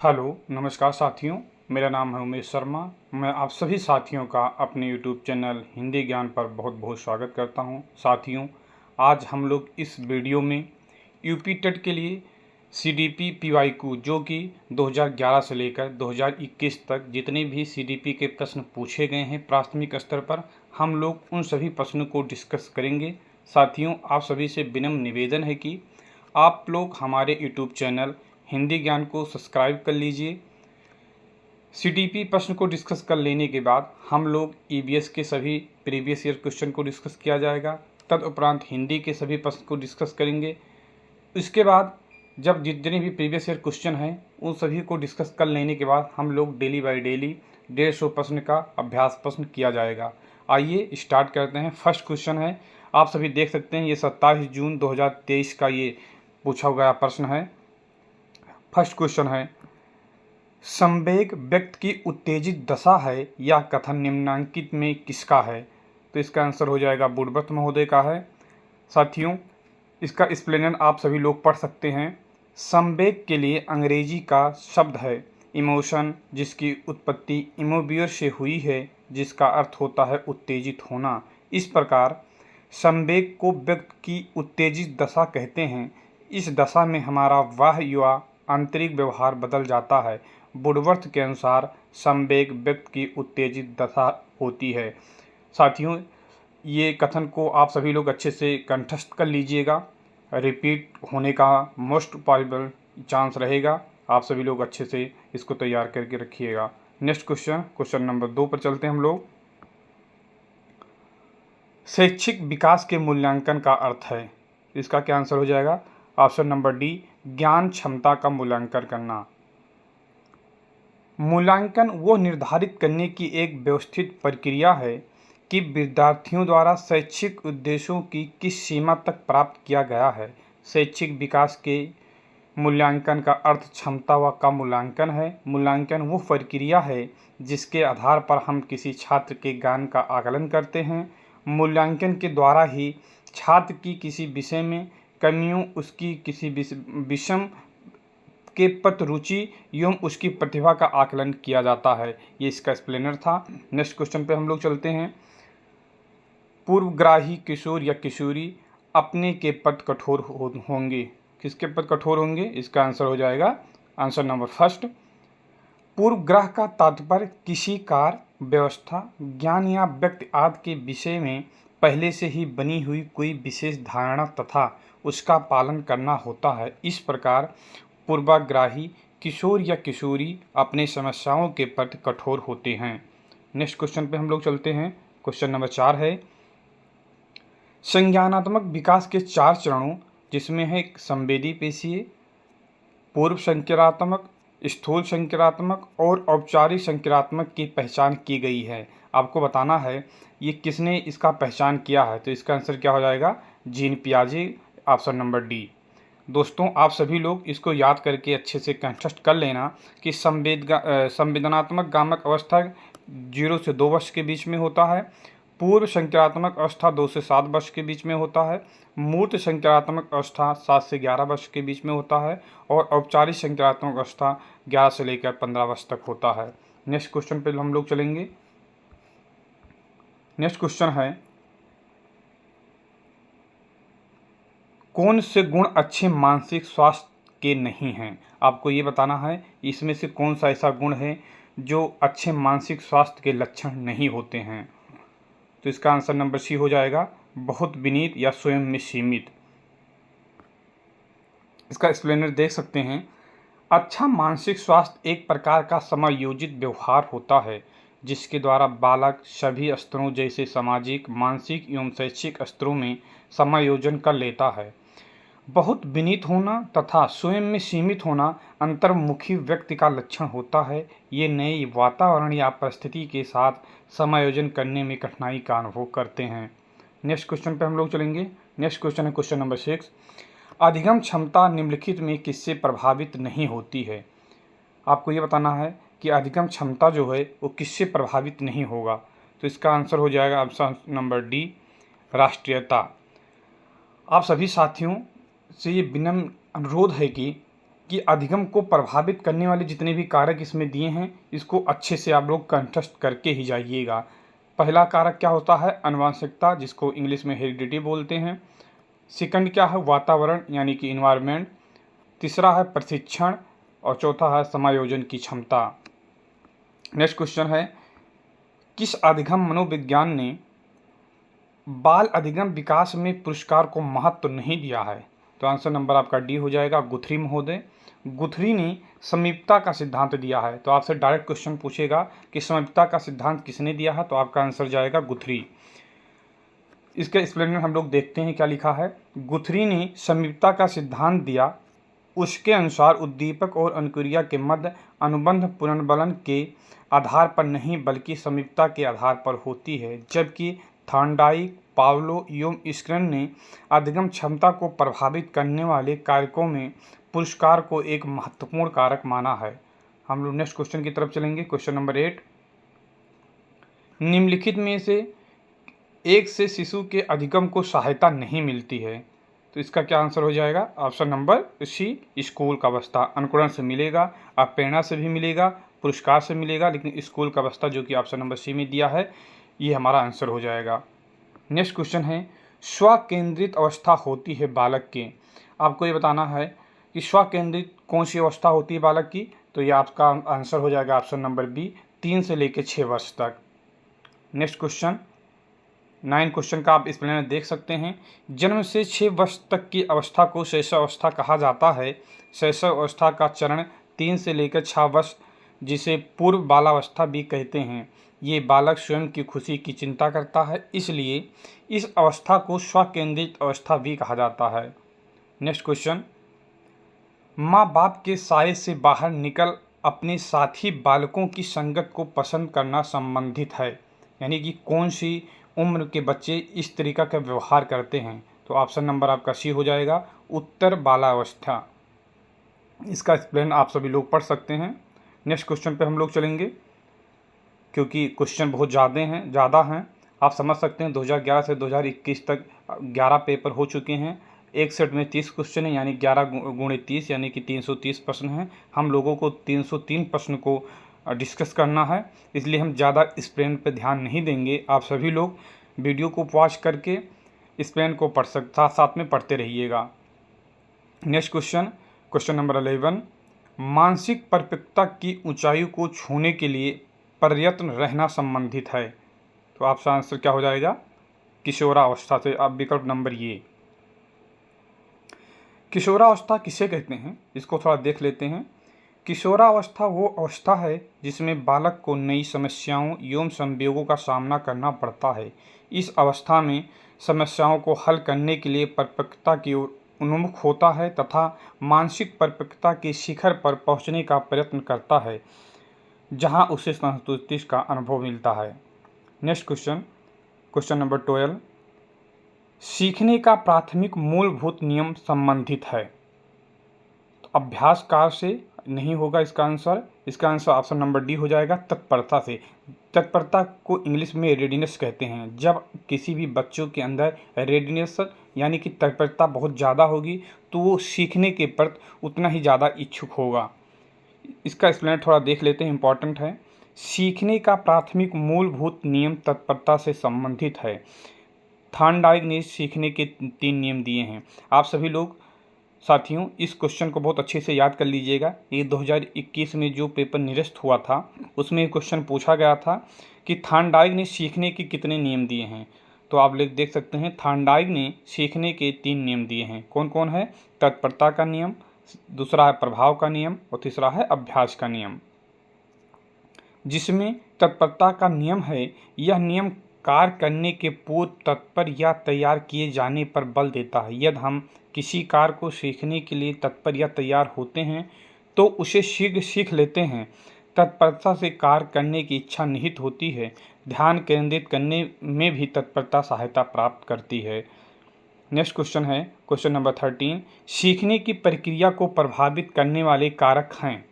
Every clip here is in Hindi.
हेलो, नमस्कार साथियों। मेरा नाम है उमेश शर्मा। मैं आप सभी साथियों का अपने यूट्यूब चैनल हिंदी ज्ञान पर बहुत बहुत स्वागत करता हूं। साथियों, आज हम लोग इस वीडियो में यूपी टेट के लिए सीडीपी पीवाईक्यू जो कि 2011 से लेकर 2021 तक जितने भी सीडीपी के प्रश्न पूछे गए हैं प्राथमिक स्तर पर, हम लोग उन सभी प्रश्नों को डिस्कस करेंगे। साथियों, आप सभी से विनम्र निवेदन है कि आप लोग हमारे यूट्यूब चैनल हिंदी ज्ञान को सब्सक्राइब कर लीजिए। सीडीपी प्रश्न को डिस्कस कर लेने के बाद हम लोग ईवीएस के सभी प्रीवियस ईयर क्वेश्चन को डिस्कस किया जाएगा। तदुपरांत हिंदी के सभी प्रश्न को डिस्कस करेंगे। इसके बाद जब जितने भी प्रीवियस ईयर क्वेश्चन हैं उन सभी को डिस्कस कर लेने के बाद हम लोग डेली बाय डेली 150 प्रश्न का अभ्यास प्रश्न किया जाएगा। आइए स्टार्ट करते हैं। फर्स्ट क्वेश्चन है, आप सभी देख सकते हैं, ये 27 जून 2023 का ये पूछा गया प्रश्न है। फर्स्ट क्वेश्चन है, संवेग व्यक्ति की उत्तेजित दशा है या कथन निम्नांकित में किसका है? तो इसका आंसर हो जाएगा बुद्धबुद्ध महोदय का है। साथियों, इसका एक्सप्लेनर आप सभी लोग पढ़ सकते हैं। संवेग के लिए अंग्रेजी का शब्द है इमोशन, जिसकी उत्पत्ति इमोबियर से हुई है, जिसका अर्थ होता है उत्तेजित होना। इस प्रकार संवेग को व्यक्ति की उत्तेजित दशा कहते हैं। इस दशा में हमारा बाह्य या आंतरिक व्यवहार बदल जाता है। वुडवर्थ के अनुसार संवेग व्यक्ति की उत्तेजित दशा होती है। साथियों, ये कथन को आप सभी लोग अच्छे से कंठस्थ कर लीजिएगा। रिपीट होने का मोस्ट पॉसिबल चांस रहेगा। आप सभी लोग अच्छे से इसको तैयार करके रखिएगा। नेक्स्ट क्वेश्चन नंबर 2 पर चलते हैं हम लोग। शैक्षिक विकास के मूल्यांकन का अर्थ है। इसका क्या आंसर हो जाएगा? ऑप्शन नंबर डी, ज्ञान क्षमता का मूल्यांकन करना। मूल्यांकन वो निर्धारित करने की एक व्यवस्थित प्रक्रिया है कि विद्यार्थियों द्वारा शैक्षिक उद्देश्यों की किस सीमा तक प्राप्त किया गया है। शैक्षिक विकास के मूल्यांकन का अर्थ क्षमता व का मूल्यांकन है। मूल्यांकन वो प्रक्रिया है जिसके आधार पर हम किसी छात्र के ज्ञान का आकलन करते हैं। मूल्यांकन के द्वारा ही छात्र की किसी विषय में कमियों, उसकी किसी विषम के प्रति रुचि एवं उसकी प्रतिभा का आकलन किया जाता है। ये इसका एक्सप्लेनर था। नेक्स्ट क्वेश्चन पे हम लोग चलते हैं। पूर्वग्राही किशोर या किशोरी अपने के प्रति कठोर होंगे। किसके प्रति कठोर होंगे? इसका आंसर हो जाएगा आंसर नंबर फर्स्ट। पूर्वग्रह का तात्पर्य किसी कार्य, व्यवस्था, ज्ञान या व्यक्ति आदि के विषय में पहले से ही बनी हुई कोई विशेष धारणा तथा उसका पालन करना होता है। इस प्रकार पूर्वाग्राही किशोर या किशोरी अपने समस्याओं के प्रति कठोर होते हैं। नेक्स्ट क्वेश्चन पे हम लोग चलते हैं। क्वेश्चन नंबर 4 है, संज्ञानात्मक विकास के 4 चरणों, जिसमें है संवेदी पेशीय, पूर्व संक्रात्मक, स्थूल संक्रात्मक और औपचारिक संक्रात्मक की पहचान की गई है। आपको बताना है ये किसने इसका पहचान किया है। तो इसका आंसर क्या हो जाएगा? जीन पियाजे, ऑप्शन नंबर डी। दोस्तों, आप सभी लोग इसको याद करके अच्छे से कंठस्थ कर लेना कि संवेदनात्मक गामक अवस्था 0 से 2 वर्ष के बीच में होता है। पूर्व संक्रात्मक अवस्था 2 से 7 वर्ष के बीच में होता है। मूर्त संक्रात्मक अवस्था 7 से 11 वर्ष के बीच में होता है। और औपचारिक संक्रात्मक अवस्था 11 से लेकर 15 वर्ष तक होता है। नेक्स्ट क्वेश्चन पे हम लोग चलेंगे। नेक्स्ट क्वेश्चन है, कौन से गुण अच्छे मानसिक स्वास्थ्य के नहीं हैं? आपको ये बताना है इसमें से कौन सा ऐसा गुण है जो अच्छे मानसिक स्वास्थ्य के लक्षण नहीं होते हैं। तो इसका आंसर नंबर सी हो जाएगा, बहुत विनीत या स्वयं में सीमित। इसका एक्सप्लेनर देख सकते हैं। अच्छा मानसिक स्वास्थ्य एक प्रकार का समायोजित व्यवहार होता है जिसके द्वारा बालक सभी स्तरों जैसे सामाजिक, मानसिक एवं शैक्षिक स्तरों में समायोजन कर लेता है। बहुत विनीत होना तथा स्वयं में सीमित होना अंतर्मुखी व्यक्ति का लक्षण होता है। ये नए वातावरण या परिस्थिति के साथ समायोजन करने में कठिनाई का अनुभव करते हैं। नेक्स्ट क्वेश्चन पे हम लोग चलेंगे। नेक्स्ट क्वेश्चन है क्वेश्चन नंबर 6, अधिगम क्षमता निम्नलिखित में किससे प्रभावित नहीं होती है? आपको ये बताना है कि अधिगम क्षमता जो है वो किससे प्रभावित नहीं होगा। तो इसका आंसर हो जाएगा ऑप्शन नंबर डी, राष्ट्रीयता। आप सभी साथियों से ये विनम्र अनुरोध है कि कि अधिगम को प्रभावित करने वाले जितने भी कारक इसमें दिए हैं, इसको अच्छे से आप लोग कंठस्थ करके ही जाइएगा। पहला कारक क्या होता है? आनुवंशिकता, जिसको इंग्लिश में हेरिडिटी बोलते हैं। सेकंड क्या है? वातावरण यानी कि इन्वायरमेंट। तीसरा है प्रशिक्षण और चौथा है समायोजन की क्षमता। नेक्स्ट क्वेश्चन है, किस अधिगम मनोविज्ञान ने बाल अधिगम विकास में पुरस्कार को महत्व नहीं दिया है? तो आंसर नंबर आपका डी हो जाएगा, गुथरी महोदय। गुथरी ने समीपता का सिद्धांत दिया है। तो आपसे डायरेक्ट क्वेश्चन पूछेगा कि समीपता का सिद्धांत किसने दिया है, तो आपका आंसर जाएगा गुथरी। इसके एक्सप्लेनर हम लोग देखते हैं क्या लिखा है। गुथरी ने समीपता का सिद्धांत दिया। उसके अनुसार उद्दीपक और अनुक्रिया के मध्य अनुबंध पुनर्बलन के आधार पर नहीं बल्कि समीपता के आधार पर होती है, जबकि थॉर्नडाइक, पावलो एवं स्क्रेन ने अधिगम क्षमता को प्रभावित करने वाले कारकों में पुरस्कार को एक महत्वपूर्ण कारक माना है। हम लोग नेक्स्ट क्वेश्चन की तरफ चलेंगे। क्वेश्चन नंबर 8, निम्नलिखित में से एक से शिशु के अधिगम को सहायता नहीं मिलती है, तो इसका क्या आंसर हो जाएगा? ऑप्शन नंबर सी, स्कूल का अवस्था। अनुकरण से मिलेगा, प्रेरणा से भी मिलेगा, पुरस्कार से मिलेगा, लेकिन स्कूल का अवस्था जो कि ऑप्शन नंबर सी में दिया है, ये हमारा आंसर हो जाएगा। नेक्स्ट क्वेश्चन है, स्व केंद्रित अवस्था होती है बालक के। आपको ये बताना है कि स्व केंद्रित कौन सी अवस्था होती है बालक की, तो ये आपका आंसर हो जाएगा ऑप्शन नंबर बी, 3 से लेकर 6 वर्ष तक। नेक्स्ट क्वेश्चन 9 क्वेश्चन का आप एक्सप्लेनर देख सकते हैं। जन्म से 6 वर्ष तक की अवस्था को शैशव अवस्था कहा जाता है। शैशव अवस्था का चरण 3 से लेकर 6 वर्ष, जिसे पूर्व बालावस्था भी कहते हैं। ये बालक स्वयं की खुशी की चिंता करता है, इसलिए इस अवस्था को स्वकेंद्रित अवस्था भी कहा जाता है। नेक्स्ट क्वेश्चन, माँ बाप के साये से बाहर निकल अपने साथी बालकों की संगत को पसंद करना संबंधित है, यानी कि कौन सी उम्र के बच्चे इस तरीका का व्यवहार करते हैं, तो ऑप्शन नंबर आपका सी हो जाएगा, उत्तर बालावस्था। इसका एक्सप्लेन आप सभी लोग पढ़ सकते हैं। नेक्स्ट क्वेश्चन पे हम लोग चलेंगे, क्योंकि क्वेश्चन बहुत ज़्यादा हैं। आप समझ सकते हैं 2011 से 2021 तक 11 पेपर हो चुके हैं। एक सेट में 30 क्वेश्चन है, यानी 11 गुणे 30 यानी कि 330 प्रश्न हैं। हम लोगों को 303 प्रश्न को डिस्कस करना है, इसलिए हम ज़्यादा एक्सप्लेन पे ध्यान नहीं देंगे। आप सभी लोग वीडियो को वॉच करके एक्सप्लेन को साथ में पढ़ते रहिएगा। नेक्स्ट क्वेश्चन नंबर 11, मानसिक परिपक्वता की ऊंचाई को छूने के लिए प्रयत्न रहना संबंधित है, तो आपका आंसर क्या हो जाएगा? किशोरावस्था से। अब विकल्प नंबर ये। किशोरावस्था किसे कहते हैं, इसको थोड़ा देख लेते हैं। किशोरावस्था वो अवस्था है जिसमें बालक को नई समस्याओं एवं संवेगों का सामना करना पड़ता है। इस अवस्था में समस्याओं को हल करने के लिए परिपक्वता की ओर उन्मुख होता है तथा मानसिक परिपक्वता के शिखर पर पहुंचने का प्रयत्न करता है, जहां उसे संतुष्टि का अनुभव मिलता है। नेक्स्ट क्वेश्चन नंबर 12, सीखने का प्राथमिक मूलभूत नियम संबंधित है, तो अभ्यास काल से नहीं होगा इसका आंसर। इसका आंसर ऑप्शन नंबर डी हो जाएगा, तत्परता से। तत्परता को इंग्लिश में रेडीनेस कहते हैं। जब किसी भी बच्चों के अंदर रेडीनेस यानी कि तत्परता बहुत ज़्यादा होगी, तो वो सीखने के प्रति उतना ही ज़्यादा इच्छुक होगा। इसका एक्सप्लेन थोड़ा देख लेते हैं, इंपॉर्टेंट है। सीखने का प्राथमिक मूलभूत नियम तत्परता से संबंधित है। थॉर्नडाइक ने सीखने के 3 नियम दिए हैं। आप सभी लोग साथियों इस क्वेश्चन को बहुत अच्छे से याद कर लीजिएगा। ये 2021 में जो पेपर निरस्त हुआ था उसमें क्वेश्चन पूछा गया था कि थॉर्नडाइक ने सीखने के कितने नियम दिए हैं, तो आप लोग देख सकते हैं थॉर्नडाइक ने सीखने के 3 नियम दिए हैं। कौन कौन है? तत्परता का नियम, दूसरा है प्रभाव का नियम और तीसरा है अभ्यास का नियम। जिसमें तत्परता का नियम है, यह नियम कार्य करने के पूर्व तत्पर या तैयार किए जाने पर बल देता है। यदि हम किसी कार्य को सीखने के लिए तत्पर या तैयार होते हैं तो उसे शीघ्र सीख लेते हैं। तत्परता से कार्य करने की इच्छा निहित होती है। ध्यान केंद्रित करने में भी तत्परता सहायता प्राप्त करती है। नेक्स्ट क्वेश्चन है क्वेश्चन नंबर 13, सीखने की प्रक्रिया को प्रभावित करने वाले कारक हैं।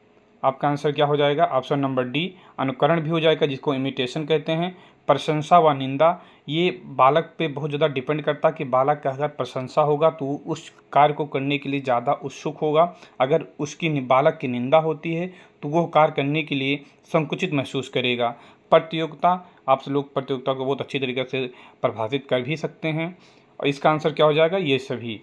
आपका आंसर क्या हो जाएगा? ऑप्शन नंबर डी, अनुकरण भी हो जाएगा, जिसको इमिटेशन कहते हैं, प्रशंसा व निंदा, ये बालक पे बहुत ज़्यादा डिपेंड करता कि बालक का अगर प्रशंसा होगा तो उस कार्य को करने के लिए ज़्यादा उत्सुक होगा। अगर बालक की निंदा होती है तो वो कार्य करने के लिए संकुचित महसूस करेगा। प्रतियोगिता, आप लोग प्रतियोगिता को बहुत अच्छी तरीके से प्रभावित कर भी सकते हैं। और इसका आंसर क्या हो जाएगा? ये सभी।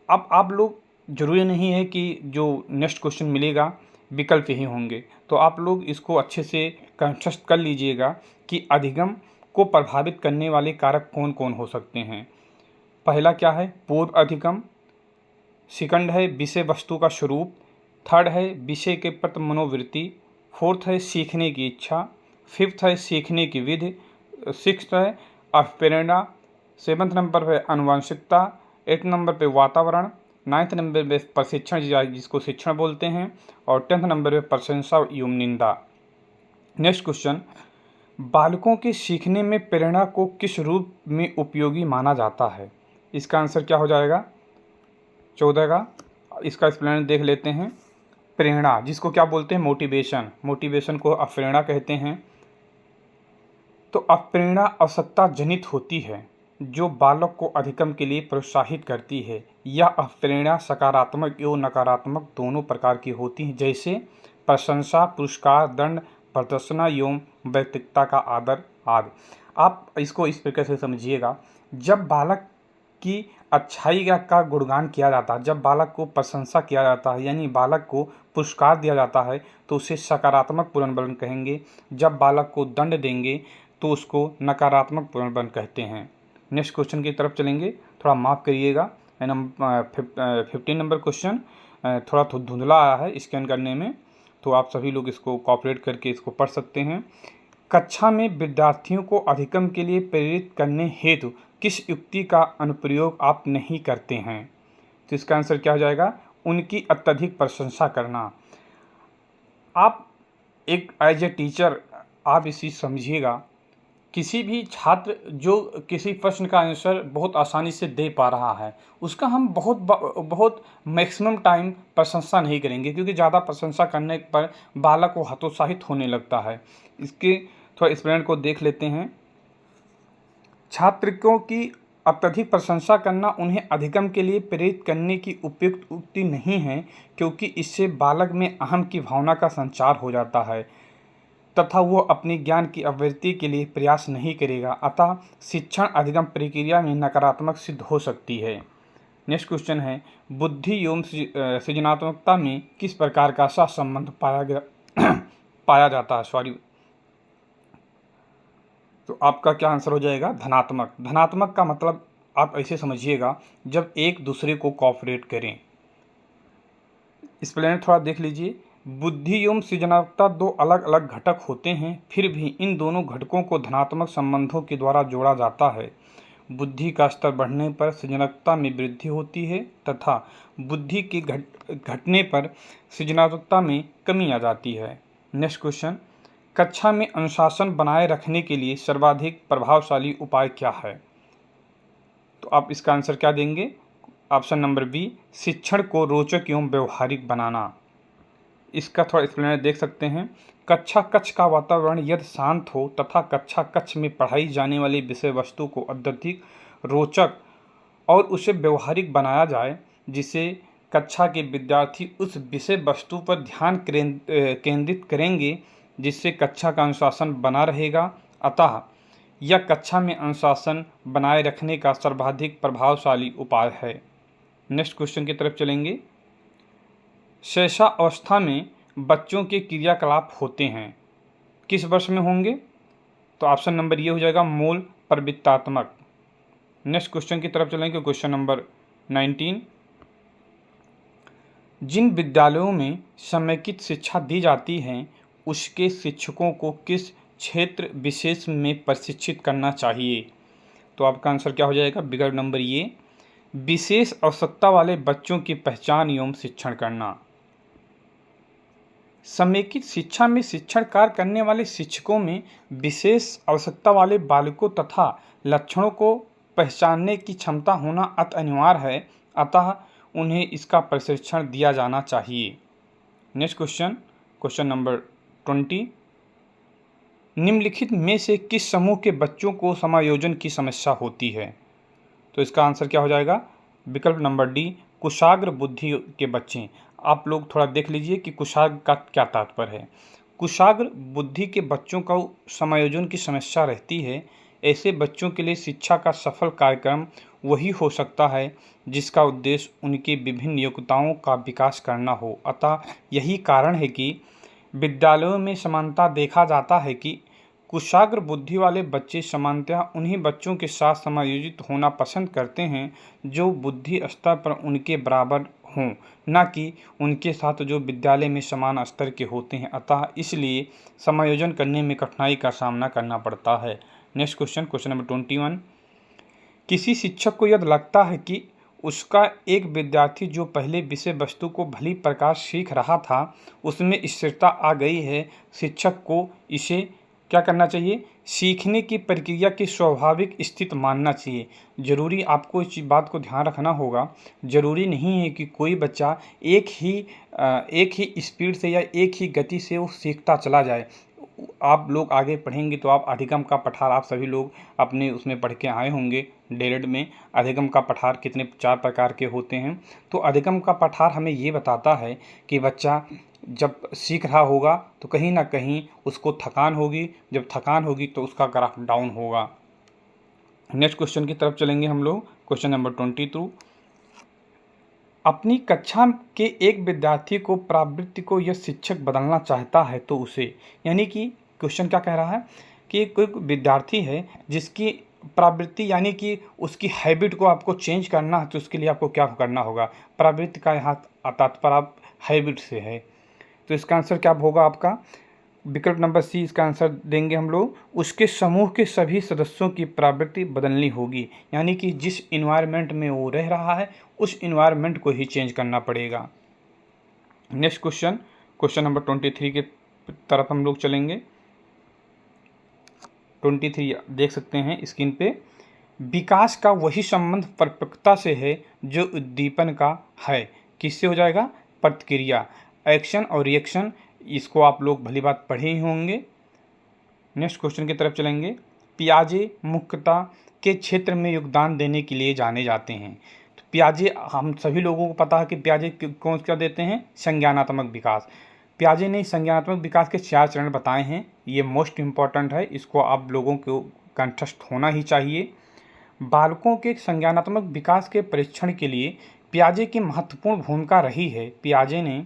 अब आप लोग, ज़रूरी नहीं है कि जो नेक्स्ट क्वेश्चन मिलेगा विकल्प ही होंगे, तो आप लोग इसको अच्छे से कंशस्ट कर लीजिएगा कि अधिगम को प्रभावित करने वाले कारक कौन कौन हो सकते हैं। पहला क्या है? पूर्व अधिगम। सेकंड है विषय वस्तु का स्वरूप। थर्ड है विषय के प्रति मनोवृत्ति। फोर्थ है सीखने की इच्छा। फिफ्थ है सीखने की विधि। सिक्स्थ है अभिप्रेरणा। सेवन्थ नंबर पे आनुवंशिकता। 8 नंबर पे वातावरण। 9th नंबर पे प्रशिक्षण, जिसको शिक्षण बोलते हैं। और 10th नंबर पे प्रशंसा एवं निंदा। नेक्स्ट क्वेश्चन, बालकों के सीखने में प्रेरणा को किस रूप में उपयोगी माना जाता है? इसका आंसर क्या हो जाएगा? 14 का। इसका एक्सप्लेनेशन देख लेते हैं। प्रेरणा, जिसको क्या बोलते हैं? मोटिवेशन। मोटिवेशन को अप्रेरणा कहते हैं। तो अप्रेरणा आवश्यकता जनित होती है जो बालक को अधिगम के लिए प्रोत्साहित करती है। यह अप्रेरणा सकारात्मक एवं नकारात्मक दोनों प्रकार की होती है, जैसे प्रशंसा, पुरस्कार, दंड, प्रदर्शना एवं व्यक्तित्व का आदर आदि। आप इसको इस प्रकार से समझिएगा, जब बालक की अच्छाई का गुणगान किया जाता है, जब बालक को प्रशंसा किया जाता है, यानी बालक को पुरस्कार दिया जाता है, तो उसे सकारात्मक पुनर्बलन कहेंगे। जब बालक को दंड देंगे तो उसको नकारात्मक पुनर्बलन कहते हैं। नेक्स्ट क्वेश्चन की तरफ चलेंगे, थोड़ा माफ़ करिएगा। 15 नंबर क्वेश्चन थोड़ा धुंधला आया है स्कैन करने में, तो आप सभी लोग इसको कॉपरेट करके इसको पढ़ सकते हैं। कक्षा में विद्यार्थियों को अधिगम के लिए प्रेरित करने हेतु किस युक्ति का अनुप्रयोग आप नहीं करते हैं? तो इसका आंसर क्या हो जाएगा? उनकी अत्यधिक प्रशंसा करना। आप एक एज ए टीचर आप इसी समझिएगा, किसी भी छात्र जो किसी प्रश्न का आंसर बहुत आसानी से दे पा रहा है, उसका हम बहुत मैक्सिमम टाइम प्रशंसा नहीं करेंगे, क्योंकि ज़्यादा प्रशंसा करने पर बालक को हतोत्साहित होने लगता है। इसके थोड़ा एक्सपेरिमेंट को देख लेते हैं। छात्रों की अत्यधिक प्रशंसा करना उन्हें अधिगम के लिए प्रेरित करने की उपयुक्त युक्ति नहीं है, क्योंकि इससे बालक में अहम की भावना का संचार हो जाता है तथा वो अपने ज्ञान की अभिवृद्धि के लिए प्रयास नहीं करेगा, अतः शिक्षण अधिगम प्रक्रिया में नकारात्मक सिद्ध हो सकती है। नेक्स्ट क्वेश्चन है, बुद्धि एवं सृजनात्मकता में किस प्रकार का सहसंबंध पाया जाता है? तो आपका क्या आंसर हो जाएगा? धनात्मक। धनात्मक का मतलब आप ऐसे समझिएगा, जब एक दूसरे को कोऑपरेट करें। इस प्लेन थोड़ा देख लीजिए। बुद्धि एवं सृजनात्मकता दो अलग अलग घटक होते हैं, फिर भी इन दोनों घटकों को धनात्मक संबंधों के द्वारा जोड़ा जाता है। बुद्धि का स्तर बढ़ने पर सृजनात्मकता में वृद्धि होती है तथा बुद्धि के घटने पर सृजनात्मकता में कमी आ जाती है। नेक्स्ट क्वेश्चन, कक्षा में अनुशासन बनाए रखने के लिए सर्वाधिक प्रभावशाली उपाय क्या है? तो आप इसका आंसर क्या देंगे? ऑप्शन नंबर बी, शिक्षण को रोचक एवं व्यवहारिक बनाना। इसका थोड़ा एक्सप्लेनेशन देख सकते हैं। कक्षा कक्ष का वातावरण यदि शांत हो तथा कक्षा कक्ष में पढ़ाई जाने वाली विषय वस्तु को अत्यधिक रोचक और उसे व्यवहारिक बनाया जाए, जिससे कक्षा के विद्यार्थी उस विषय वस्तु पर ध्यान केंद्रित करेंगे, जिससे कक्षा का अनुशासन बना रहेगा। अतः यह कक्षा में अनुशासन बनाए रखने का सर्वाधिक प्रभावशाली उपाय है। नेक्स्ट क्वेश्चन की तरफ चलेंगे। शैशवावस्था में बच्चों के क्रियाकलाप होते हैं, किस वर्ष में होंगे? तो ऑप्शन नंबर ये हो जाएगा, मूल प्रवृत्तात्मक। नेक्स्ट क्वेश्चन की तरफ चलेंगे, क्वेश्चन नंबर 19। जिन विद्यालयों में समेकित शिक्षा दी जाती है उसके शिक्षकों को किस क्षेत्र विशेष में प्रशिक्षित करना चाहिए? तो आपका आंसर क्या हो जाएगा? विकल्प नंबर ये, विशेष आवश्यकता वाले बच्चों की पहचान एवं शिक्षण करना। समेकित शिक्षा में शिक्षण कार्य करने वाले शिक्षकों में विशेष आवश्यकता वाले बालकों तथा लक्षणों को पहचानने की क्षमता होना अति अनिवार्य है, अतः उन्हें इसका प्रशिक्षण दिया जाना चाहिए। Next question, question number 20। निम्नलिखित में से किस समूह के बच्चों को समायोजन की समस्या होती है? तो इसका आंसर क्या हो जाएगा? विकल्प नंबर डी, कुशाग्र बुद्धि के बच्चे। आप लोग थोड़ा देख लीजिए कि कुशाग्र का क्या तात्पर्य है। कुशाग्र बुद्धि के बच्चों का समायोजन की समस्या रहती है। ऐसे बच्चों के लिए शिक्षा का सफल कार्यक्रम वही हो सकता है जिसका उद्देश्य उनकी विभिन्न योग्यताओं का विकास करना हो। अतः यही कारण है कि विद्यालयों में समानता देखा जाता है कि कुशाग्र बुद्धि वाले बच्चे सामान्यतः उन्हीं बच्चों के साथ समायोजित होना पसंद करते हैं जो बुद्धि स्तर पर उनके बराबर हों, न कि उनके साथ जो विद्यालय में समान स्तर के होते हैं। अतः इसलिए समायोजन करने में कठिनाई का सामना करना पड़ता है। Next question, question number 21। किसी शिक्षक को यदि लगता है कि उसका एक विद्यार्थी जो पहले विषय वस्तु को भली प्रकार सीख रहा था उसमें स्थिरता आ गई है, शिक्षक को इसे क्या करना चाहिए? सीखने की प्रक्रिया की स्वाभाविक स्थिति मानना चाहिए। ज़रूरी आपको इस बात को ध्यान रखना होगा, ज़रूरी नहीं है कि कोई बच्चा एक ही स्पीड से या एक ही गति से वो सीखता चला जाए। आप लोग आगे पढ़ेंगे तो आप अधिगम का पठार, आप सभी लोग अपने उसमें पढ़ के आए होंगे डीएलएड में। अधिगम का पठार कितने 4 प्रकार के होते हैं। तो अधिगम का पठार हमें ये बताता है कि बच्चा जब सीख रहा होगा तो कहीं ना कहीं उसको थकान होगी, जब थकान होगी तो उसका ग्राफ डाउन होगा। नेक्स्ट क्वेश्चन की तरफ चलेंगे हम लोग, क्वेश्चन नंबर 22। अपनी कक्षा के एक विद्यार्थी को प्रवृत्ति को यह शिक्षक बदलना चाहता है तो उसे, यानी कि क्वेश्चन क्या कह रहा है कि कोई विद्यार्थी है जिसकी प्रवृत्ति यानी कि उसकी हैबिट को आपको चेंज करना है तो उसके लिए आपको क्या करना होगा? प्रवृत्ति का यहाँ तात्पर्य आप हैबिट से है। तो इसका आंसर क्या होगा आपका? विकल्प नंबर सी इसका आंसर देंगे हम लोग। उसके समूह के सभी सदस्यों की प्रवृत्ति बदलनी होगी, यानी कि जिस इन्वायरमेंट में वो रह रहा है उस इन्वायरमेंट को ही चेंज करना पड़ेगा। नेक्स्ट क्वेश्चन, क्वेश्चन नंबर 23 के तरफ हम लोग चलेंगे। 23 देख सकते हैं स्क्रीन पे। विकास का वही संबंध परिपक्वता से है जो उद्दीपन का है। किससे हो जाएगा? प्रतिक्रिया, एक्शन और रिएक्शन। इसको आप लोग भली बात पढ़े ही होंगे। नेक्स्ट क्वेश्चन की तरफ चलेंगे। पियाजे मुख्यतः के क्षेत्र में योगदान देने के लिए जाने जाते हैं। तो पियाजे हम सभी लोगों को पता है कि पियाजे कौन क्या देते हैं? संज्ञानात्मक विकास। पियाजे ने संज्ञानात्मक विकास के 4 चरण बताए हैं। ये मोस्ट इम्पॉर्टेंट है, इसको आप लोगों को कंठस्थ होना ही चाहिए। बालकों के संज्ञानात्मक विकास के परीक्षण के लिए पियाजे की महत्वपूर्ण भूमिका रही है। पियाजे ने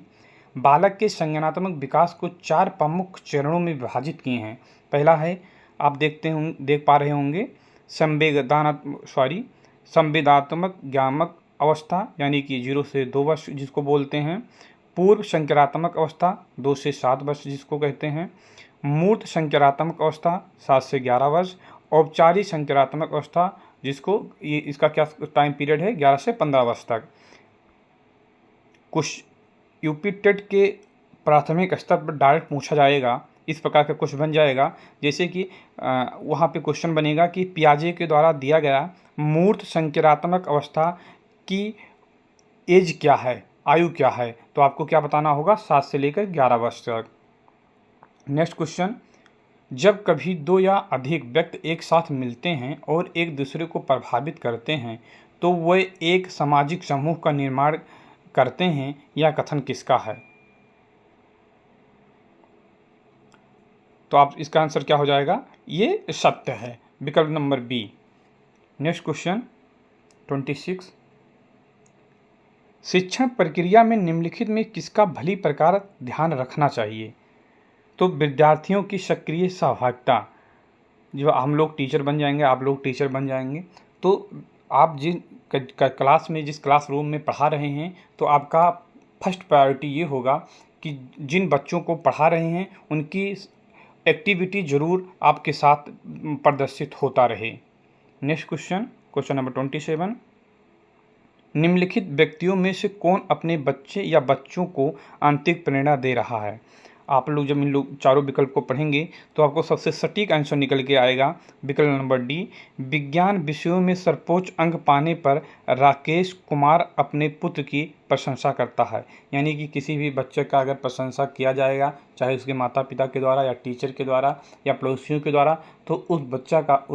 बालक के संज्ञानात्मक विकास को 4 प्रमुख चरणों में विभाजित किए हैं। पहला है, आप देख पा रहे होंगे, संवेदात्मक ज्ञानक अवस्था, यानी कि 0 से 2 वर्ष जिसको बोलते हैं। पूर्व संज्ञानात्मक अवस्था 2 से 7 वर्ष जिसको कहते हैं। मूर्त संज्ञानात्मक अवस्था 7 से 11 वर्ष। औपचारिक संज्ञानात्मक अवस्था जिसको इसका क्या टाइम पीरियड है? 11 से 15 वर्ष तक। कुछ यूपी टेट के प्राथमिक स्तर पर डायरेक्ट पूछा जाएगा, इस प्रकार का कुछ बन जाएगा। जैसे कि वहाँ पे क्वेश्चन बनेगा कि पियाजे के द्वारा दिया गया मूर्त संज्ञानात्मक अवस्था की एज क्या है, आयु क्या है? तो आपको क्या बताना होगा? 7 से लेकर 11 वर्ष तक। नेक्स्ट क्वेश्चन, जब कभी 2 या अधिक व्यक्ति एक साथ मिलते हैं और एक दूसरे को प्रभावित करते हैं तो वे एक सामाजिक समूह का निर्माण करते हैं, यह कथन किसका है? तो आप इसका आंसर क्या हो जाएगा? ये सत्य है, विकल्प नंबर बी। Next question 26। शिक्षण प्रक्रिया में निम्नलिखित में किसका भली प्रकार ध्यान रखना चाहिए? तो विद्यार्थियों की सक्रिय सहभागिता। जब हम लोग टीचर बन जाएंगे, आप लोग टीचर बन जाएंगे, तो आप जिन क्लास में जिस क्लासरूम में पढ़ा रहे हैं तो आपका फर्स्ट प्रायोरिटी ये होगा कि जिन बच्चों को पढ़ा रहे हैं उनकी एक्टिविटी ज़रूर आपके साथ प्रदर्शित होता रहे। Next question, question number 27। निम्नलिखित व्यक्तियों में से कौन अपने बच्चे या बच्चों को आंतरिक प्रेरणा दे रहा है? आप लोग जब इन लोग चारों विकल्प को पढ़ेंगे तो आपको सबसे सटीक आंसर निकल के आएगा विकल्प नंबर डी। विज्ञान विषयों में सर्वोच्च अंक पाने पर राकेश कुमार अपने पुत्र की प्रशंसा करता है। यानी कि किसी भी बच्चे का अगर प्रशंसा किया जाएगा, चाहे उसके माता पिता के द्वारा या टीचर के द्वारा या पड़ोसियों के द्वारा, तो उस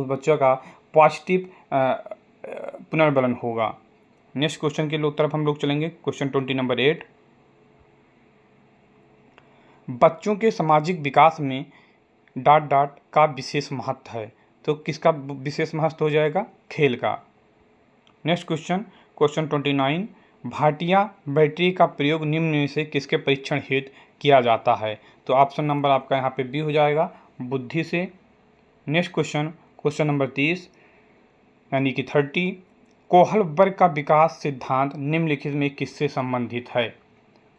बच्चे का पॉजिटिव पुनर्बलन होगा। नेक्स्ट क्वेश्चन के तरफ हम लोग चलेंगे। क्वेश्चन 20 नंबर 8, बच्चों के सामाजिक विकास में ... का विशेष महत्व है। तो किसका विशेष महत्व हो जाएगा? खेल का। नेक्स्ट क्वेश्चन 29, भाटिया बैटरी का प्रयोग निम्न में से किसके परीक्षण हेतु किया जाता है? तो ऑप्शन नंबर आपका यहाँ पे बी हो जाएगा, बुद्धि से। नेक्स्ट क्वेश्चन नंबर 30 यानी कि 30, कोहलबर्ग का विकास सिद्धांत निम्नलिखित में किससे संबंधित है?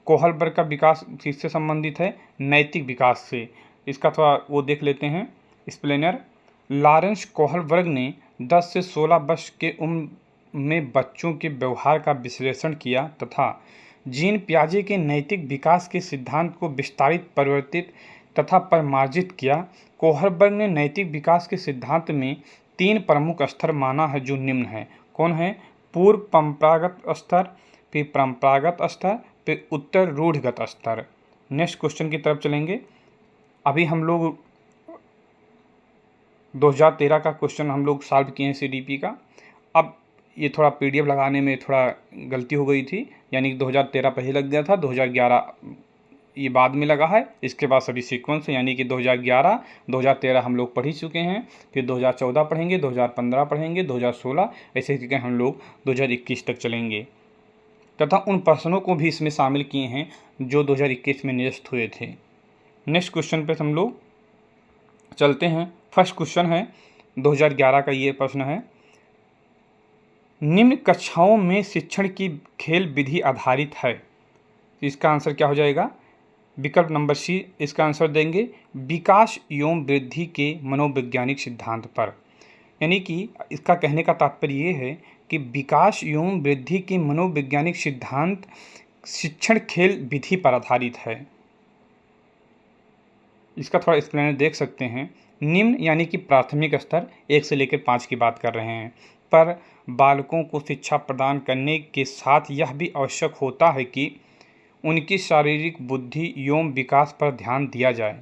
कोहलबर्ग का विकास किससे संबंधित है? नैतिक विकास से। इसका थोड़ा वो देख लेते हैं एक्सप्लेनर। लॉरेंस कोहलबर्ग ने 10 से 16 वर्ष के उम्र में बच्चों के व्यवहार का विश्लेषण किया तथा जीन पियाजे के नैतिक विकास के सिद्धांत को विस्तारित, परिवर्तित तथा परिमार्जित किया। कोहलबर्ग ने नैतिक विकास के सिद्धांत में 3 प्रमुख स्तर माना है जो निम्न है। कौन है? पूर्व परंपरागत स्तर, फिर परंपरागत स्तर, फिर उत्तर रूढ़िगत स्तर। नेक्स्ट क्वेश्चन की तरफ चलेंगे। अभी हम लोग 2013 का क्वेश्चन हम लोग सॉल्व किए हैं CDP का। अब ये थोड़ा PDF लगाने में थोड़ा गलती हो गई थी, यानी कि 2013 पहले लग गया था, 2011 ये बाद में लगा है। इसके बाद सभी सीक्वेंस, यानी कि 2011 2013 हम लोग पढ़ ही चुके हैं, फिर 2014 पढ़ेंगे, 2015 पढ़ेंगे, 2016, ऐसे करके हम लोग 2021 तक चलेंगे तथा उन प्रश्नों को भी इसमें शामिल किए हैं जो 2021 में निरस्त हुए थे। नेक्स्ट क्वेश्चन पे हम लोग चलते हैं। फर्स्ट क्वेश्चन है 2011 का, ये प्रश्न है, निम्न कक्षाओं में शिक्षण की खेल विधि आधारित है। इसका आंसर क्या हो जाएगा? विकल्प नंबर सी इसका आंसर देंगे, विकास एवं वृद्धि के मनोवैज्ञानिक सिद्धांत पर। यानी कि इसका कहने का तात्पर्य ये है कि विकास एवं वृद्धि के मनोवैज्ञानिक सिद्धांत शिक्षण खेल विधि पर आधारित है। इसका थोड़ा एक्सप्लेनर देख सकते हैं। निम्न यानी कि प्राथमिक स्तर 1 से लेकर 5 की बात कर रहे हैं, पर बालकों को शिक्षा प्रदान करने के साथ यह भी आवश्यक होता है कि उनकी शारीरिक बुद्धि एवं विकास पर ध्यान दिया जाए।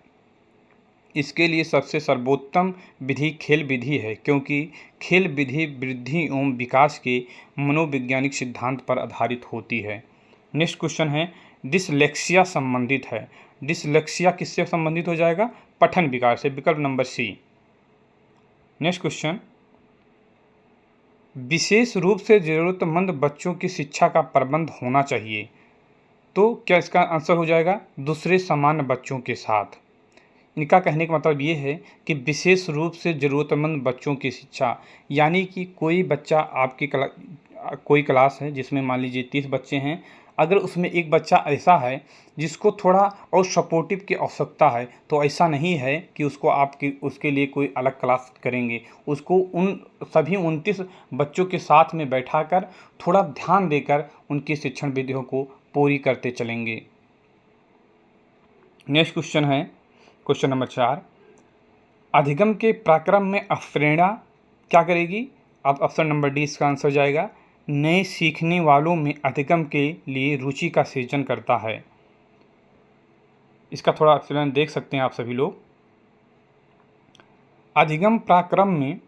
इसके लिए सबसे सर्वोत्तम विधि खेल विधि है, क्योंकि खेल विधि वृद्धि एवं विकास के मनोवैज्ञानिक सिद्धांत पर आधारित होती है। नेक्स्ट क्वेश्चन है, डिसलेक्सिया संबंधित है। डिसलेक्सिया किससे संबंधित हो जाएगा? पठन विकार से। विकल्प नंबर सी। नेक्स्ट क्वेश्चन, विशेष रूप से जरूरतमंद बच्चों की शिक्षा का प्रबंध होना चाहिए। तो क्या इसका आंसर हो जाएगा? दूसरे सामान्य बच्चों के साथ। इनका कहने का मतलब ये है कि विशेष रूप से ज़रूरतमंद बच्चों की शिक्षा, यानी कि कोई बच्चा आपकी कोई क्लास है जिसमें मान लीजिए 30 बच्चे हैं, अगर उसमें एक बच्चा ऐसा है जिसको थोड़ा और सपोर्टिव की आवश्यकता है, तो ऐसा नहीं है कि उसके लिए कोई अलग क्लास करेंगे। उसको उन सभी 29 बच्चों के साथ में बैठाकर थोड़ा ध्यान देकर उनकी शिक्षण विधियों को पूरी करते चलेंगे। नेक्स्ट क्वेश्चन है क्वेश्चन नंबर 4, अधिगम के पराक्रम में अप्रेरणा क्या करेगी? अब ऑप्शन नंबर डी इसका आंसर जाएगा, नए सीखने वालों में अधिगम के लिए रुचि का सृजन करता है। इसका थोड़ा एक्सप्लेन देख सकते हैं आप सभी लोग। अधिगम पराक्रम में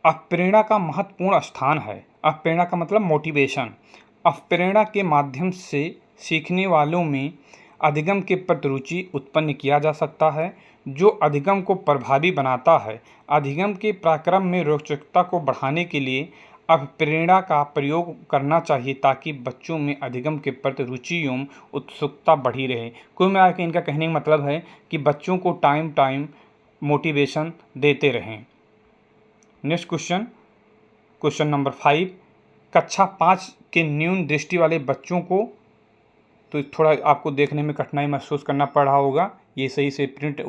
अप्रेरणा का महत्वपूर्ण स्थान है। अप्रेरणा का मतलब मोटिवेशन। अप्रेरणा के माध्यम से सीखने वालों में अधिगम के प्रति रुचि उत्पन्न किया जा सकता है, जो अधिगम को प्रभावी बनाता है। अधिगम के पराक्रम में रोचकता को बढ़ाने के लिए अप्रेरणा का प्रयोग करना चाहिए, ताकि बच्चों में अधिगम के प्रति रुचि एवं उत्सुकता बढ़ी रहे। कुल मिला के इनका कहने का मतलब है कि बच्चों को टाइम मोटिवेशन देते रहें। नेक्स्ट क्वेश्चन नंबर 5, कक्षा 5 के न्यून दृष्टि वाले बच्चों को तो थोड़ा आपको देखने में कठिनाई महसूस करना पड़ रहा होगा, ये सही से प्रिंट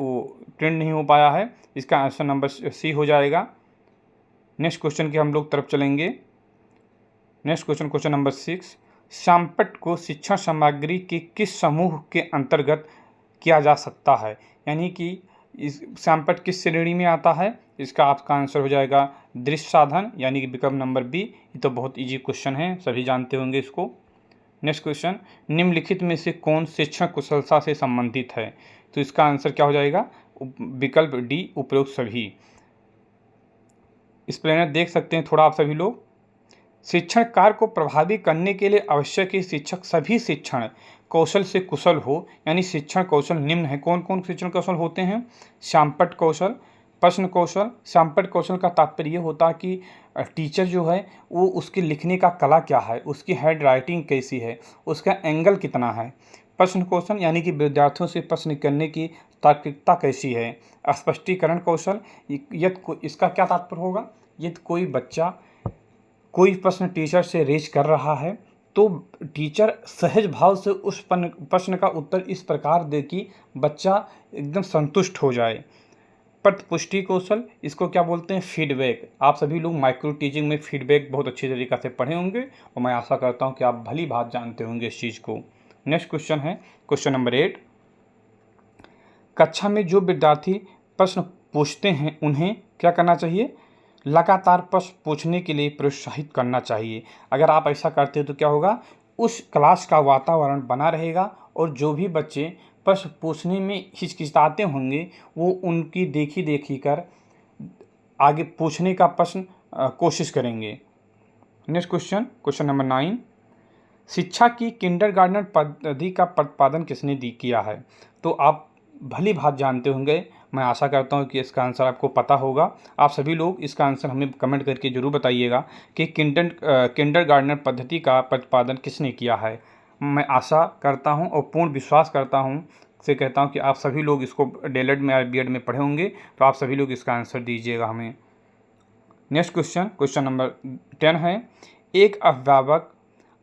नहीं हो पाया है। इसका आंसर नंबर सी हो जाएगा। नेक्स्ट क्वेश्चन की हम लोग तरफ चलेंगे। नेक्स्ट क्वेश्चन नंबर 6, शामपट को शिक्षण सामग्री के किस समूह के अंतर्गत किया जा सकता है। यानी कि इस सैमपट किस श्रेणी में आता है? इसका आपका आंसर हो जाएगा दृश्य साधन, यानी कि विकल्प नंबर बी। ये तो बहुत इजी क्वेश्चन है, सभी जानते होंगे इसको। नेक्स्ट क्वेश्चन, निम्नलिखित में से कौन शिक्षण कुशलता से संबंधित है? तो इसका आंसर क्या हो जाएगा? विकल्प डी, उपरोक्त सभी। एक्सप्लेनर देख सकते हैं थोड़ा आप सभी लोग। शिक्षण कार्य को प्रभावी करने के लिए आवश्यक है शिक्षक सभी शिक्षण कौशल से कुशल हो। यानी शिक्षण कौशल निम्न है। कौन कौन शिक्षण कौशल होते हैं? सैमपट कौशल, प्रश्न कौशल। सैमपट कौशल का तात्पर्य ये होता है कि टीचर जो है वो उसके लिखने का कला क्या है, उसकी हैंड राइटिंग कैसी है, उसका एंगल कितना है। प्रश्न कौशल यानी कि विद्यार्थियों से प्रश्न करने की तार्किकता कैसी है। स्पष्टीकरण कौशल, यदि इसका क्या तात्पर्य होगा? यदि कोई बच्चा कोई प्रश्न टीचर से रेज कर रहा है तो टीचर सहज भाव से उस प्रश्न का उत्तर इस प्रकार दे कि बच्चा एकदम संतुष्ट हो जाए। प्रतिपुष्टि कौशल, इसको क्या बोलते हैं? फीडबैक। आप सभी लोग माइक्रो टीचिंग में फीडबैक बहुत अच्छी तरीक़े से पढ़े होंगे और मैं आशा करता हूं कि आप भली बात जानते होंगे इस चीज़ को। नेक्स्ट क्वेश्चन है क्वेश्चन नंबर 8। कक्षा में जो विद्यार्थी प्रश्न पूछते हैं उन्हें क्या करना चाहिए? लगातार प्रश्न पूछने के लिए प्रोत्साहित करना चाहिए। अगर आप ऐसा करते हो तो क्या होगा? उस क्लास का वातावरण बना रहेगा और जो भी बच्चे प्रश्न पूछने में हिचकिचाते होंगे वो उनकी देखी देखी कर आगे पूछने का प्रश्न कोशिश करेंगे। Next question, question number 9। शिक्षा की किंडरगार्टन पद्धति का प्रतिपादन किसने किया है? तो आप भली भांति जानते होंगे, मैं आशा करता हूं कि इसका आंसर आपको पता होगा। आप सभी लोग इसका आंसर हमें कमेंट करके ज़रूर बताइएगा कि किंडरगार्टन पद्धति का प्रतिपादन किसने किया है। मैं आशा करता हूं और पूर्ण विश्वास करता हूं से कहता हूं कि आप सभी लोग इसको डीएलएड में या बीएड में पढ़े होंगे, तो आप सभी लोग इसका आंसर दीजिएगा हमें। नेक्स्ट क्वेश्चन, क्वेश्चन नंबर 10 है। एक अभिभावक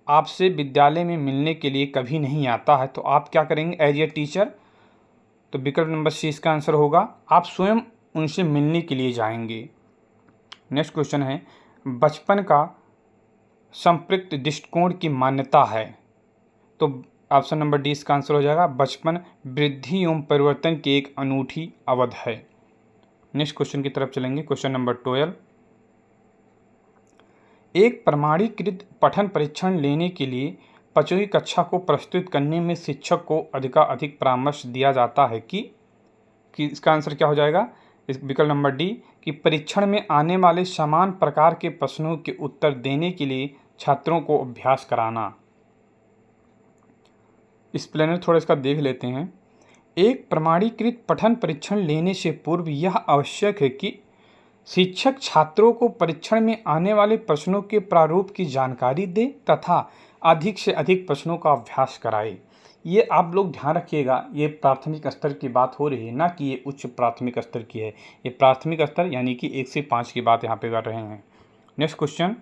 आपसे विद्यालय में मिलने के लिए कभी नहीं आता है तो आप क्या करेंगे एज ए टीचर? तो विकल्प नंबर सी इसका आंसर होगा, आप स्वयं उनसे मिलने के लिए जाएंगे। नेक्स्ट क्वेश्चन है, बचपन का संपृक्त दृष्टिकोण की मान्यता है। तो ऑप्शन नंबर डी इसका आंसर हो जाएगा, बचपन वृद्धि एवं परिवर्तन की एक अनूठी अवधि है। नेक्स्ट क्वेश्चन की तरफ चलेंगे, क्वेश्चन नंबर 12। एक प्रमाणीकृत पठन परीक्षण लेने के लिए 5वीं कक्षा को प्रस्तुत करने में शिक्षक को अधिक परामर्श दिया जाता है कि इसका आंसर क्या हो जाएगा? इस विकल्प नंबर डी कि परीक्षण में आने वाले समान प्रकार के प्रश्नों के उत्तर देने के लिए छात्रों को अभ्यास कराना। एक्सप्लेनर थोड़ा इसका देख लेते हैं। एक प्रमाणीकृत पठन परीक्षण लेने से पूर्व यह आवश्यक है कि शिक्षक छात्रों को परीक्षण में आने वाले प्रश्नों के प्रारूप की जानकारी दे तथा अधिक से अधिक प्रश्नों का अभ्यास कराए। ये आप लोग ध्यान रखिएगा, ये प्राथमिक स्तर की बात हो रही है, ना कि ये उच्च प्राथमिक स्तर की है। ये प्राथमिक स्तर यानी कि 1 से 5 की बात यहाँ पे कर रहे हैं। नेक्स्ट क्वेश्चन,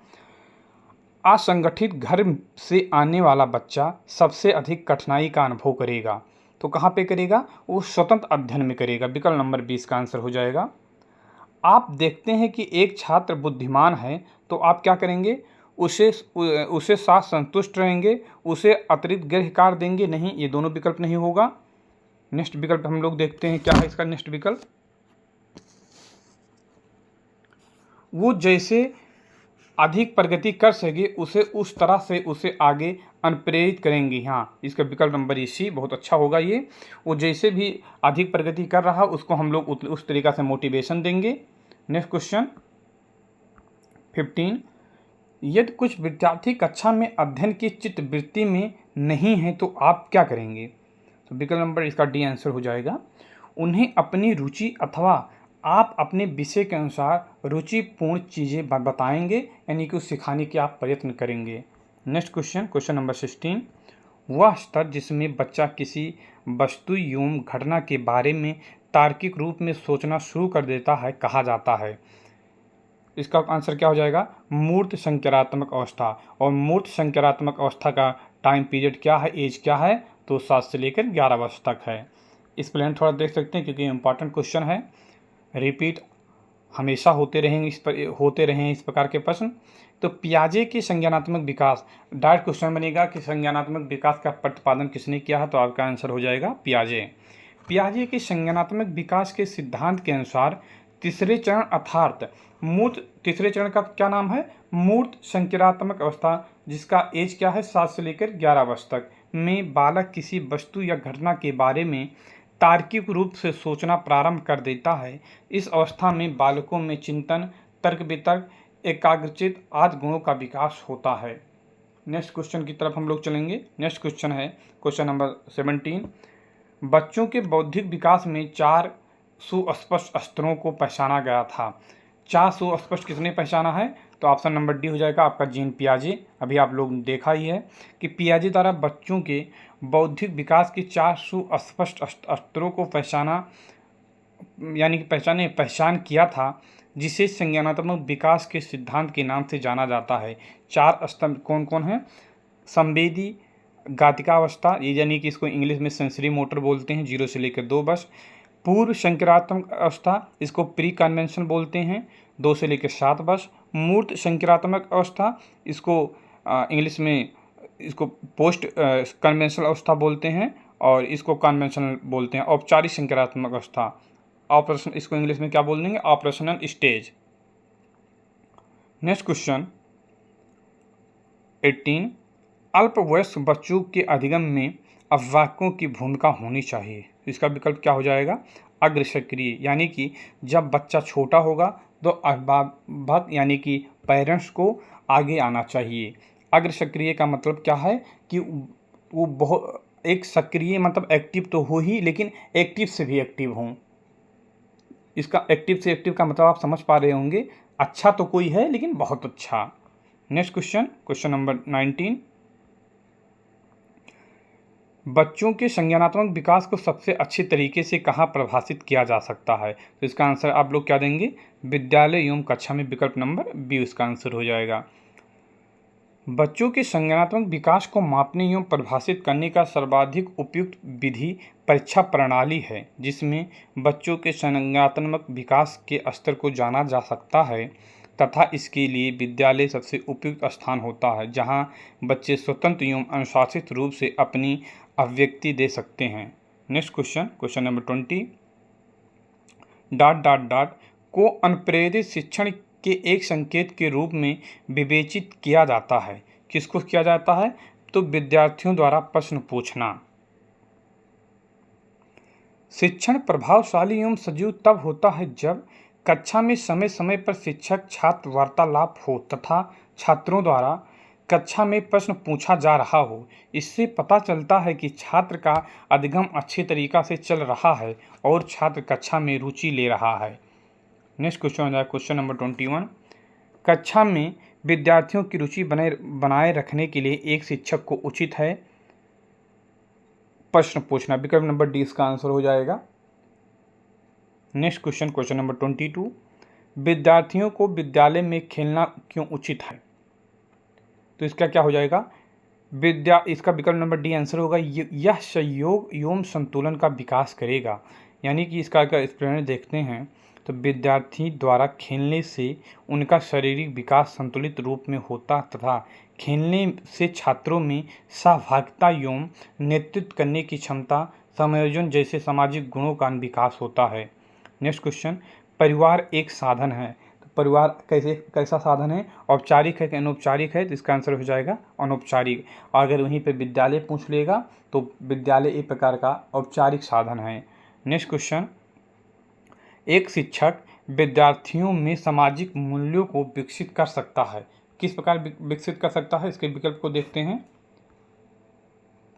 असंगठित घर से आने वाला बच्चा सबसे अधिक कठिनाई का अनुभव करेगा। तो कहाँ पे करेगा? वो स्वतंत्र अध्ययन में करेगा। विकल्प नंबर 20 का आंसर हो जाएगा। आप देखते हैं कि एक छात्र बुद्धिमान है तो आप क्या करेंगे? उसे साथ संतुष्ट रहेंगे, उसे अतिरिक्त गृह कार्य देंगे? नहीं, ये दोनों विकल्प नहीं होगा। नेक्स्ट विकल्प हम लोग देखते हैं क्या है इसका नेक्स्ट विकल्प। वो जैसे अधिक प्रगति कर सके उसे उस तरह से उसे आगे अनुप्रेरित करेंगे। हाँ, इसका विकल्प नंबर सी बहुत अच्छा होगा। ये वो जैसे भी अधिक प्रगति कर रहा उसको हम लोग उस तरीक़ा से मोटिवेशन देंगे। Next question 15। यदि कुछ विद्यार्थी कक्षा में अध्ययन की चित्तवृत्ति में नहीं है तो आप क्या करेंगे? तो विकल्प नंबर इसका डी आंसर हो जाएगा, उन्हें अपनी रुचि अथवा आप अपने विषय के अनुसार रुचिपूर्ण चीज़ें बताएंगे, यानी कि उस सिखाने के आप प्रयत्न करेंगे। Next question, question number 16। वह स्तर जिसमें बच्चा किसी वस्तु एवं घटना के बारे में तार्किक रूप में सोचना शुरू कर देता है कहा जाता है। इसका आंसर क्या हो जाएगा? मूर्त संज्ञानात्मक अवस्था। और मूर्त संज्ञानात्मक अवस्था का टाइम पीरियड क्या है, एज क्या है? तो 7 से लेकर 11 वर्ष तक है। इस प्लान थोड़ा देख सकते हैं क्योंकि इंपॉर्टेंट क्वेश्चन है, रिपीट हमेशा होते रहें इस प्रकार के प्रश्न। तो पियाजे के संज्ञानात्मक विकास, डायरेक्ट क्वेश्चन बनेगा कि संज्ञानात्मक विकास का प्रतिपादन किसने किया है? तो आपका आंसर हो जाएगा पियाजे। पियाजे के संज्ञानात्मक विकास के सिद्धांत के अनुसार तीसरे चरण अर्थात मूर्त, तीसरे चरण का क्या नाम है? मूर्त संज्ञानात्मक अवस्था, जिसका एज क्या है? 7 से लेकर 11 वर्ष तक में बालक किसी वस्तु या घटना के बारे में तार्किक रूप से सोचना प्रारंभ कर देता है। इस अवस्था में बालकों में चिंतन, तर्क वितर्क, एकाग्रचित आदि गुणों का विकास होता है। नेक्स्ट क्वेश्चन की तरफ हम लोग चलेंगे। नेक्स्ट क्वेश्चन है क्वेश्चन नंबर 17। बच्चों के बौद्धिक विकास में 4 सुस्पष्ट स्तरों को पहचाना गया था। 4 सुस्पष्ट किसने पहचाना है? तो ऑप्शन नंबर डी हो जाएगा आपका जीन पियाजे। अभी आप लोग देखा ही है कि पियाजे द्वारा बच्चों के बौद्धिक विकास के 4 सुस्पष्ट स्तरों को पहचाना, यानी कि पहचान किया था, जिसे संज्ञानात्मक विकास के सिद्धांत के नाम से जाना जाता है। 4 स्तर कौन कौन हैं? संवेदी गातिकावस्था, ये यानी कि इसको इंग्लिश में सेंसरी मोटर बोलते हैं, 0 से लेकर 2 वर्ष। पूर्व संक्रात्मक अवस्था, इसको प्री कन्वेंशन बोलते हैं, 2 से लेकर 7 वर्ष। मूर्त संक्रात्मक अवस्था, इसको इंग्लिश में इसको पोस्ट कन्वेंशनल अवस्था बोलते हैं और इसको कन्वेंशनल बोलते हैं। औपचारिक संक्रात्मक अवस्था, ऑपरेशन, इसको इंग्लिश में क्या बोल देंगे? Operational stage. Next question 18। अल्पवयस्क बच्चों के अधिगम में अभिभावकों की भूमिका होनी चाहिए। इसका विकल्प क्या हो जाएगा? अग्र सक्रिय, यानी कि जब बच्चा छोटा होगा तो अभिभावक यानी कि पेरेंट्स को आगे आना चाहिए। अग्र सक्रिय का मतलब क्या है कि वो बहुत एक सक्रिय मतलब एक्टिव तो हो ही, लेकिन एक्टिव से भी एक्टिव हों। इसका एक्टिव से एक्टिव का मतलब आप समझ पा रहे होंगे। अच्छा तो कोई है लेकिन बहुत अच्छा। Next question number 19। बच्चों के संज्ञानात्मक विकास को सबसे अच्छे तरीके से कहाँ परिभाषित किया जा सकता है? तो इसका आंसर आप लोग क्या देंगे? विद्यालय एवं कक्षा में। विकल्प नंबर बी इसका आंसर हो जाएगा। बच्चों के संज्ञानात्मक विकास को मापने एवं परिभाषित करने का सर्वाधिक उपयुक्त विधि परीक्षा प्रणाली है, जिसमें बच्चों के संज्ञानात्मक विकास के स्तर को जाना जा सकता है तथा इसके लिए विद्यालय सबसे उपयुक्त स्थान होता है, जहां बच्चे स्वतंत्र एवं अनुशासित रूप से अपनी अभिव्यक्ति दे सकते हैं। Next question number 20। ... को अनप्रेरित शिक्षण के एक संकेत के रूप में विवेचित किया जाता है। किसको किया जाता है? तो विद्यार्थियों द्वारा प्रश्न पूछना। शिक्षण प्रभावशाली एवं सजीव तब होता है जब कक्षा में समय समय पर शिक्षक छात्र वार्तालाप हो तथा छात्रों द्वारा कक्षा में प्रश्न पूछा जा रहा हो। इससे पता चलता है कि छात्र का अधिगम अच्छे तरीका से चल रहा है और छात्र कक्षा में रुचि ले रहा है। नेक्स्ट क्वेश्चन हो जाए क्वेश्चन नंबर 21। कक्षा में विद्यार्थियों की रुचि बनाए रखने के लिए एक शिक्षक को उचित है प्रश्न पूछना। विकल्प नंबर डी इसका आंसर हो जाएगा। Next question number 22। विद्यार्थियों को विद्यालय में खेलना क्यों उचित है? तो इसका क्या हो जाएगा? इसका विकल्प नंबर डी आंसर होगा। यह सहयोग एवं संतुलन का विकास करेगा। यानी कि इसका अगर एक्सप्लेनेशन देखते हैं तो विद्यार्थी द्वारा खेलने से उनका शारीरिक विकास संतुलित रूप में होता तथा खेलने से छात्रों में सहभागिता एवं नेतृत्व करने की क्षमता, समायोजन जैसे सामाजिक गुणों का विकास होता है। Next question. परिवार एक साधन है। तो परिवार कैसा साधन है? औपचारिक है कि अनौपचारिक है? तो इसका आंसर हो जाएगा अनौपचारिक। और अगर वहीं पे विद्यालय पूछ लेगा तो विद्यालय एक प्रकार का औपचारिक साधन है। Next question. एक शिक्षक विद्यार्थियों में सामाजिक मूल्यों को विकसित कर सकता है। किस प्रकार विकसित कर सकता है? इसके विकल्प को देखते हैं।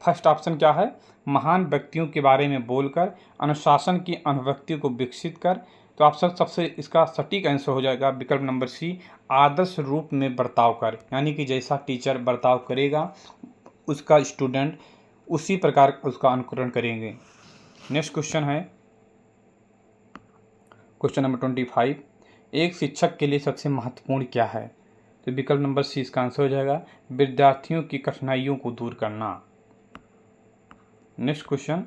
फर्स्ट ऑप्शन क्या है? महान व्यक्तियों के बारे में बोलकर, अनुशासन की अनुभूति को विकसित कर। तो ऑप्शन सबसे इसका सटीक आंसर हो जाएगा विकल्प नंबर सी, आदर्श रूप में बर्ताव कर। यानी कि जैसा टीचर बर्ताव करेगा उसका स्टूडेंट उसी प्रकार उसका अनुकरण करेंगे। नेक्स्ट क्वेश्चन है क्वेश्चन नंबर 25। एक शिक्षक के लिए सबसे महत्वपूर्ण क्या है? तो विकल्प नंबर सी इसका आंसर हो जाएगा, विद्यार्थियों की कठिनाइयों को दूर करना। Next question.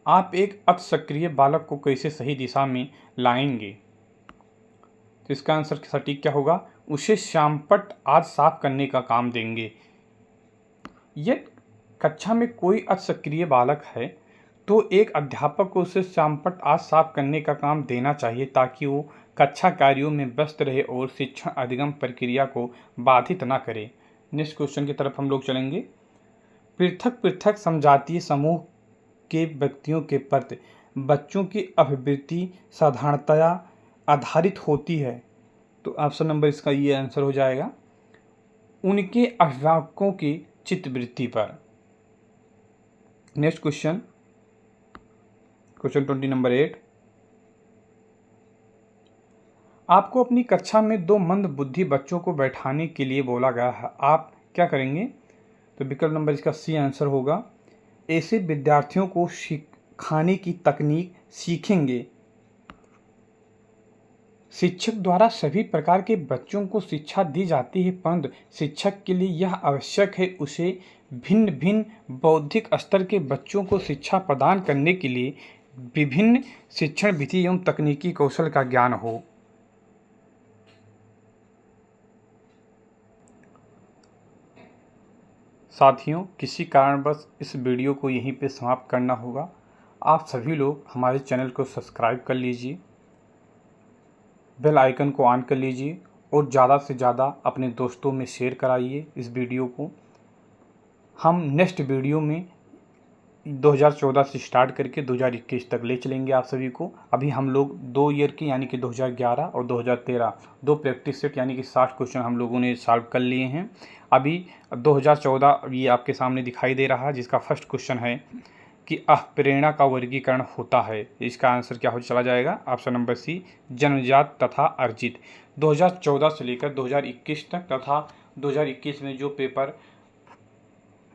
आप एक अति सक्रिय बालक को कैसे सही दिशा में लाएंगे? तो इसका आंसर सटीक क्या होगा? उसे श्यामपट्ट आज साफ करने का काम देंगे। यदि कक्षा में कोई अति सक्रिय बालक है तो एक अध्यापक को उसे शामपट आज साफ करने का काम देना चाहिए ताकि वो कक्षा कार्यों में व्यस्त रहे और शिक्षण अधिगम प्रक्रिया को बाधित न करे। नेक्स्ट क्वेश्चन की तरफ हम लोग चलेंगे। पृथक पृथक समजातीय समूह के व्यक्तियों के प्रति बच्चों की अभिवृत्ति साधारणतया आधारित होती है। तो ऑप्शन नंबर इसका ये आंसर हो जाएगा, उनके अभिभावकों की चित्तवृत्ति पर। Next question 20 number 8। आपको अपनी कक्षा में 2 मंद बुद्धि बच्चों को बैठाने के लिए बोला गया है, आप क्या करेंगे? तो विकल्प नंबर इसका सी आंसर होगा, ऐसे विद्यार्थियों को सिखाने की तकनीक सीखेंगे। शिक्षक द्वारा सभी प्रकार के बच्चों को शिक्षा दी जाती है, परंतु शिक्षक के लिए यह आवश्यक है उसे भिन्न भिन्न बौद्धिक स्तर के बच्चों को शिक्षा प्रदान करने के लिए विभिन्न शिक्षण विधि एवं तकनीकी कौशल का ज्ञान हो। साथियों, किसी कारणवश इस वीडियो को यहीं पे समाप्त करना होगा। आप सभी लोग हमारे चैनल को सब्सक्राइब कर लीजिए, बेल आइकन को ऑन कर लीजिए और ज़्यादा से ज़्यादा अपने दोस्तों में शेयर कराइए इस वीडियो को। हम नेक्स्ट वीडियो में 2014 से स्टार्ट करके 2021 तक ले चलेंगे आप सभी को। अभी हम लोग 2 ईयर की यानी कि 2011 और 2013 2 प्रैक्टिस सेट यानी कि 60 क्वेश्चन हम लोगों ने सॉल्व कर लिए हैं। अभी 2014 ये आपके सामने दिखाई दे रहा है, जिसका फर्स्ट क्वेश्चन है कि अप्रेरणा का वर्गीकरण होता है। इसका आंसर क्या हो चला जाएगा? ऑप्शन नंबर सी, जन्मजात तथा अर्जित। 2014 से लेकर 2021 तक तथा 2021 में जो पेपर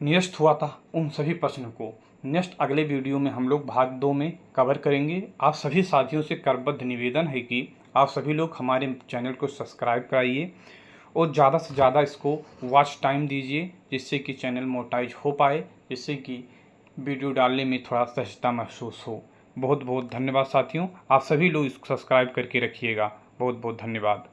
निरस्त हुआ था उन सभी प्रश्नों को नेक्स्ट अगले वीडियो में हम लोग भाग 2 में कवर करेंगे। आप सभी साथियों से करबद्ध निवेदन है कि आप सभी लोग हमारे चैनल को सब्सक्राइब कराइए और ज़्यादा से ज़्यादा इसको वॉच टाइम दीजिए, जिससे कि चैनल मोनेटाइज हो पाए, जिससे कि वीडियो डालने में थोड़ा सहजता महसूस हो। बहुत बहुत धन्यवाद साथियों, आप सभी लोग इसको सब्सक्राइब करके रखिएगा। बहुत बहुत धन्यवाद।